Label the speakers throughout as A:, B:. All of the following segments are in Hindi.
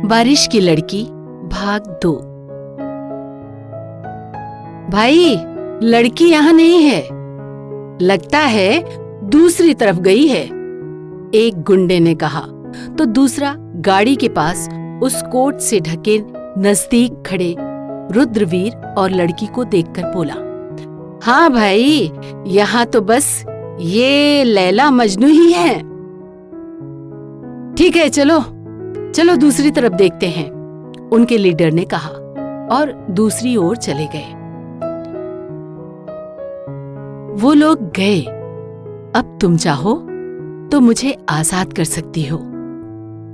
A: बारिश की लड़की भाग 2। भाई, लड़की यहाँ नहीं है, लगता है दूसरी तरफ गई है, एक गुंडे ने कहा तो दूसरा गाड़ी के पास उस कोट से ढके नजदीक खड़े रुद्रवीर और लड़की को देखकर बोला, हाँ भाई, यहाँ तो बस ये लैला मजनू ही है। ठीक है, चलो चलो दूसरी तरफ देखते हैं, उनके लीडर ने कहा और दूसरी ओर चले गए। वो लोग गए। अब तुम चाहो तो मुझे आजाद कर सकती हो,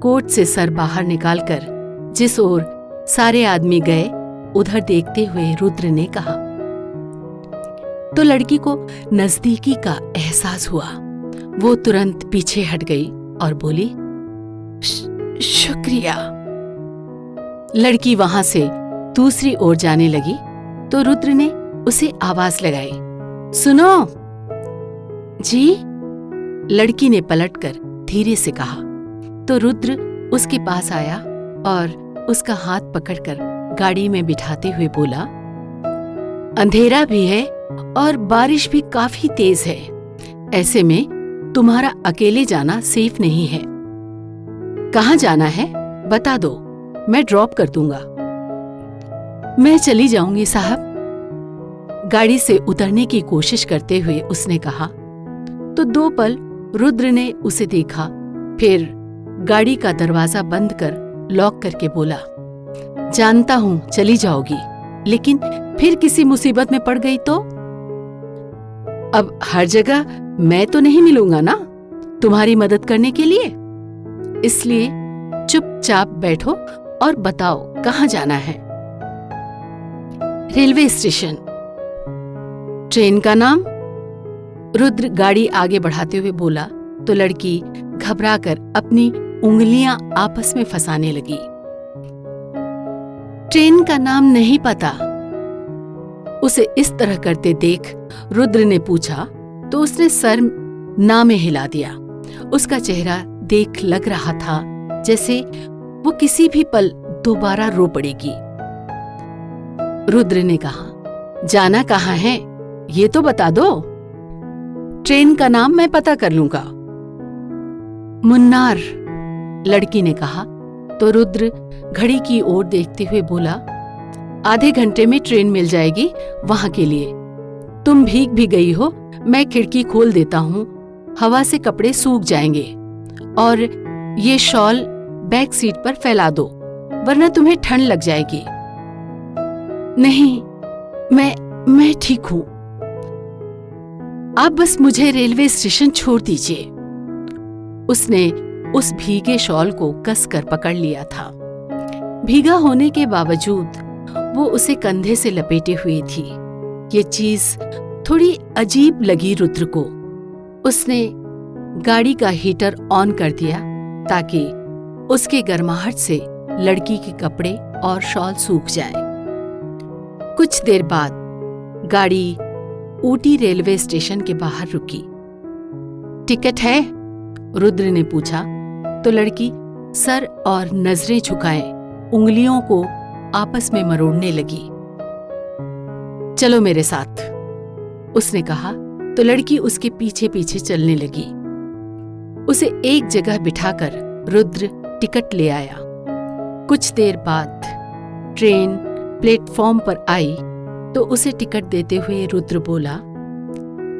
A: कोट से सर बाहर निकालकर जिस ओर सारे आदमी गए उधर देखते हुए रुद्र ने कहा। तो लड़की को नजदीकी का एहसास हुआ। वो तुरंत पीछे हट गई और बोली, शुक्रिया। लड़की वहां से दूसरी ओर जाने लगी तो रुद्र ने उसे आवाज लगाई, सुनो जी। लड़की ने पलटकर धीरे से कहा तो रुद्र उसके पास आया और उसका हाथ पकड़कर गाड़ी में बिठाते हुए बोला, अंधेरा भी है और बारिश भी काफी तेज है, ऐसे में तुम्हारा अकेले जाना सेफ नहीं है। कहाँ जाना है बता दो, मैं ड्रॉप कर दूंगा। मैं चली जाऊंगी साहब, गाड़ी से उतरने की कोशिश करते हुए उसने कहा। तो 2 पल रुद्र ने उसे देखा, फिर गाड़ी का दरवाजा बंद कर लॉक करके बोला, जानता हूं चली जाओगी, लेकिन फिर किसी मुसीबत में पड़ गई तो? अब हर जगह मैं तो नहीं मिलूंगा ना तुम्हारी मदद करने के लिए, इसलिए चुपचाप बैठो और बताओ कहाँ जाना है। Railway station. ट्रेन का नाम? रुद्र गाड़ी आगे बढ़ाते हुए बोला तो लड़की घबराकर अपनी उंगलियां आपस में फंसाने लगी। ट्रेन का नाम नहीं पता? उसे इस तरह करते देख रुद्र ने पूछा तो उसने सर ना में हिला दिया। उसका चेहरा देख लग रहा था जैसे वो किसी भी पल दोबारा रो पड़ेगी। रुद्र ने कहा, जाना कहाँ है ये तो बता दो। ट्रेन का नाम मैं पता कर लूंगा। मुन्नार, लड़की ने कहा तो रुद्र घड़ी की ओर देखते हुए बोला, आधे घंटे में ट्रेन मिल जाएगी वहां के लिए। तुम भीग भी गई हो, मैं खिड़की खोल देता हूं, हवा से कपड़े सूख जाएंगे, और ये शॉल बैक सीट पर फैला दो वरना तुम्हें ठंड लग जाएगी। नहीं, मैं ठीक हूं, आप बस मुझे रेलवे स्टेशन छोड़ दीजिए। उसने उस भीगे शॉल को कसकर पकड़ लिया था। भीगा होने के बावजूद वो उसे कंधे से लपेटे हुए थी। ये चीज थोड़ी अजीब लगी रुद्र को। उसने गाड़ी का हीटर ऑन कर दिया ताकि उसके गर्माहट से लड़की के कपड़े और शॉल सूख जाए। कुछ देर बाद गाड़ी ऊटी रेलवे स्टेशन के बाहर रुकी। टिकट है? रुद्र ने पूछा तो लड़की सर और नजरें झुकाए उंगलियों को आपस में मरोड़ने लगी। चलो मेरे साथ, उसने कहा तो लड़की उसके पीछे पीछे चलने लगी। उसे एक जगह बिठाकर रुद्र टिकट ले आया। कुछ देर बाद ट्रेन प्लेटफॉर्म पर आई तो उसे टिकट देते हुए रुद्र बोला,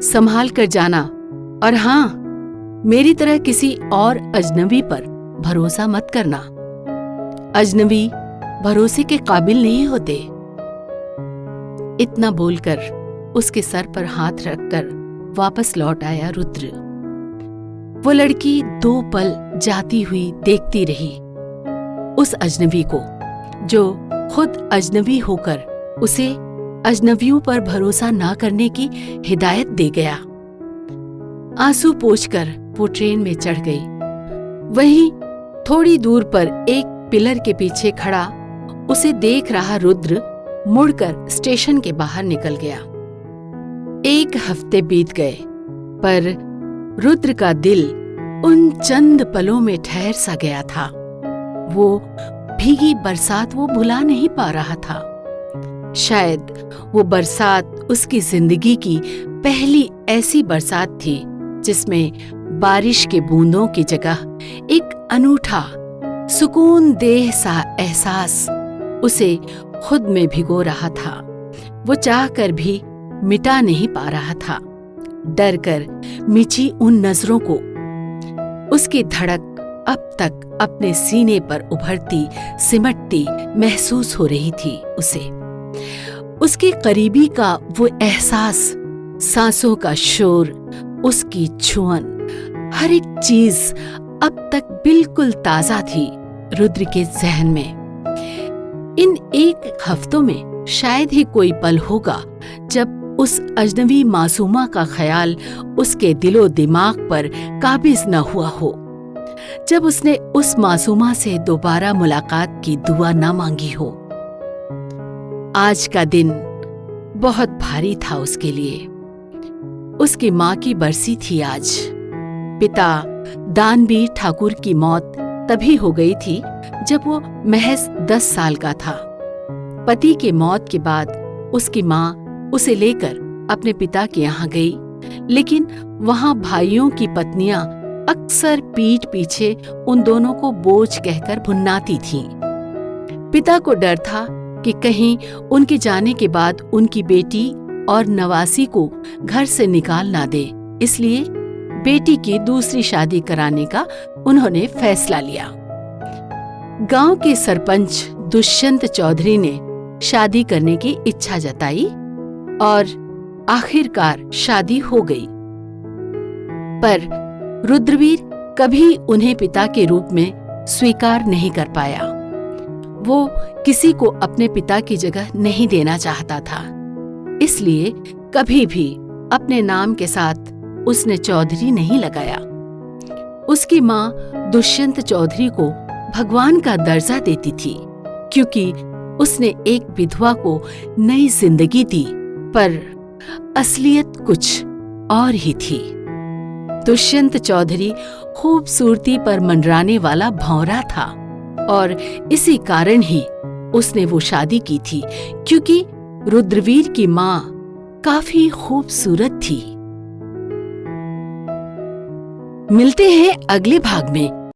A: संभाल कर जाना, और हाँ, मेरी तरह किसी और अजनबी पर भरोसा मत करना। अजनबी भरोसे के काबिल नहीं होते। इतना बोलकर उसके सर पर हाथ रखकर वापस लौट आया रुद्र। वो लड़की 2 पल जाती हुई देखती रही उस अजनबी को, जो खुद अजनबी होकर उसे अजनबियों पर भरोसा ना करने की हिदायत दे गया। आंसू पोंछकर वो ट्रेन में चढ़ गई। वहीं थोड़ी दूर पर एक पिलर के पीछे खड़ा उसे देख रहा रुद्र मुड़कर स्टेशन के बाहर निकल गया। 1 हफ्ते बीत गए, पर रुद्र का दिल उन चंद पलों में ठहर सा गया था। वो भीगी बरसात वो भुला नहीं पा रहा था। शायद वो बरसात उसकी जिंदगी की पहली ऐसी बरसात थी जिसमें बारिश के बूंदों की जगह एक अनूठा सुकून देह सा एहसास उसे खुद में भिगो रहा था। वो चाहकर भी मिटा नहीं पा रहा था। डर कर मिची उन नजरों को उसकी धड़क अब तक अपने सीने पर उभरती सिमटती महसूस हो रही थी। उसके करीबी का वो एहसास, सांसों का शोर, उसकी छुअन, हर एक चीज अब तक बिल्कुल ताजा थी रुद्र के जहन में। इन एक हफ्तों में शायद ही कोई पल होगा जब उस अजनबी मासूमा का ख्याल उसके दिलो दिमाग पर काबिज न हुआ हो, जब उसने उस मासूमा से दोबारा मुलाकात की दुआ न मांगी हो। आज का दिन बहुत भारी था उसके लिए। उसकी माँ की बरसी थी आज। पिता दानवीर ठाकुर की मौत तभी हो गई थी जब वो महज 10 साल का था। पति की मौत के बाद उसकी माँ उसे लेकर अपने पिता के यहाँ गई, लेकिन वहाँ भाइयों की पत्नियां अक्सर पीठ पीछे उन दोनों को बोझ कहकर भुन्नाती थीं। पिता को डर था कि कहीं उनके जाने के बाद उनकी बेटी और नवासी को घर से निकाल ना दे, इसलिए बेटी की दूसरी शादी कराने का उन्होंने फैसला लिया। गांव के सरपंच दुष्यंत चौधरी ने शादी करने की इच्छा जताई और आखिरकार शादी हो गई। पर रुद्रवीर कभी उन्हें पिता के रूप में स्वीकार नहीं कर पाया। वो किसी को अपने पिता की जगह नहीं देना चाहता था, इसलिए कभी भी अपने नाम के साथ उसने चौधरी नहीं लगाया। उसकी माँ दुष्यंत चौधरी को भगवान का दर्जा देती थी, क्योंकि उसने एक विधवा को नई जिंदगी दी, पर असलियत कुछ और ही थी। दुष्यंत चौधरी खूबसूरती पर मंडराने वाला भौंरा था और इसी कारण ही उसने वो शादी की थी, क्योंकि रुद्रवीर की माँ काफी खूबसूरत थी। मिलते हैं अगले भाग में।